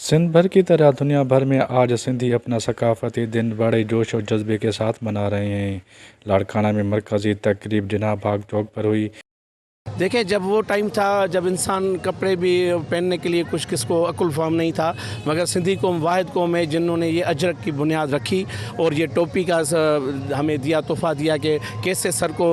सिंध भर की तरह दुनिया भर में आज सिंधी अपना सकाफती दिन बड़े जोश और जज्बे के साथ मना रहे हैं। लाड़काना में मरकज़ी तकरीब जिना बाग चौक पर हुई। देखें, जब वो टाइम था जब इंसान कपड़े भी पहनने के लिए कुछ किसको अकुल फहम नहीं था, मगर सिंधी कौम वाहिद कौम है जिन्होंने ये अजरक की बुनियाद रखी और ये टोपी का हमें दिया, तोहफ़ा दिया कि कैसे सर को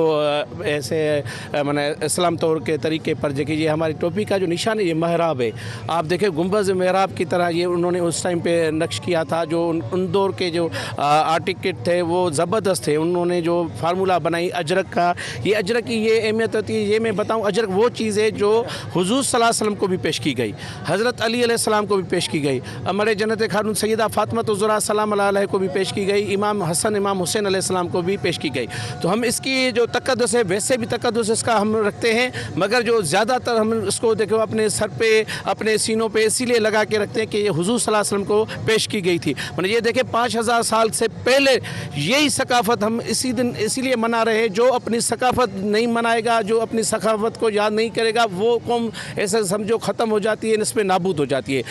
ऐसे मैंने इस्लाम तौर के तरीके पर देखिए ये हमारी टोपी का जो निशान है ये महराब है। आप देखें गुंबज़ महराब की तरह ये उन्होंने उस टाइम पे नक्श किया था। जो उन दौर के जो आर्टिकेट थे वो ज़बरदस्त थे। उन्होंने जो फार्मूला बनाई अजरक का, ये अजरक की ये अहमियत होती है। ये मैं बताऊं, अजरक वो चीज़ है जो हुजूर सल्लल्लाहु अलैहि वसल्लम को भी पेश की गई, हज़रत अली अलैहिस्सलाम को भी पेश की गई, अमर जन्नत खातून सैयदा फातिमा ज़हरा सलाम अलैहा को भी पेश की गई, इमाम हसन इमाम हुसैन अलैहिस्सलाम को भी पेश की गई। तो हम इसकी जो तक़द्दुस है वैसे भी तक़द्दुस इसका हम रखते हैं, मगर जो ज़्यादातर हम इसको देखो अपने सर पे अपने सीनों पे इसीलिए लगा के रखते हैं कि ये हुजूर सल्लल्लाहु अलैहि वसल्लम को पेश की गई थी। मतलब ये देखें 5000 साल से पहले यही सकाफ़त हम इसी दिन इसीलिए मना रहे हैं। जो अपनी सकाफ़त नहीं मनाएगा, जो अपनी सकाफ़त को याद नहीं करेगा, वो कौम ऐसे समझो ख़त्म हो जाती है, निस्फ़े नाबूद हो जाती है।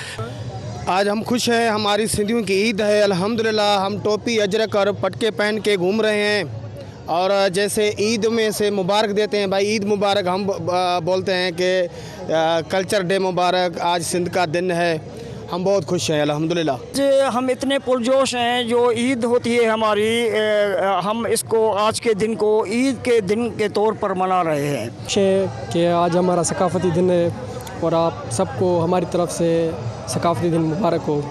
आज हम खुश हैं, हमारी सिंधियों की ईद है अल्हम्दुलिल्लाह। हम टोपी अजरक और पटके पहन के घूम रहे हैं और जैसे ईद में से मुबारक देते हैं, भाई ईद मुबारक हम बोलते हैं कि कल्चर डे मुबारक, आज सिंध का दिन है। हम बहुत खुश हैं अल्हम्दुलिल्लाह। हम इतने पुरजोश हैं, जो ईद होती है हमारी, हम इसको आज के दिन को ईद के दिन के तौर पर मना रहे हैं कि आज हमारा सकाफती दिन है और आप सबको हमारी तरफ से सकाफती दिन मुबारक हो।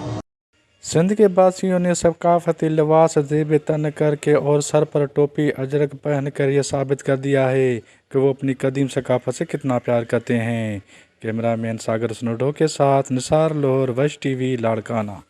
सिंध के बासियों ने सकाफती लिबास ज़ेब तन करके और सर पर टोपी अजरक पहन कर यह साबित कर दिया है कि वो अपनी कदीम सकाफत से कितना प्यार करते हैं। कैमरामैन सागर स्नोडो के साथ निसार लोहर, वश टीवी, लाड़काना।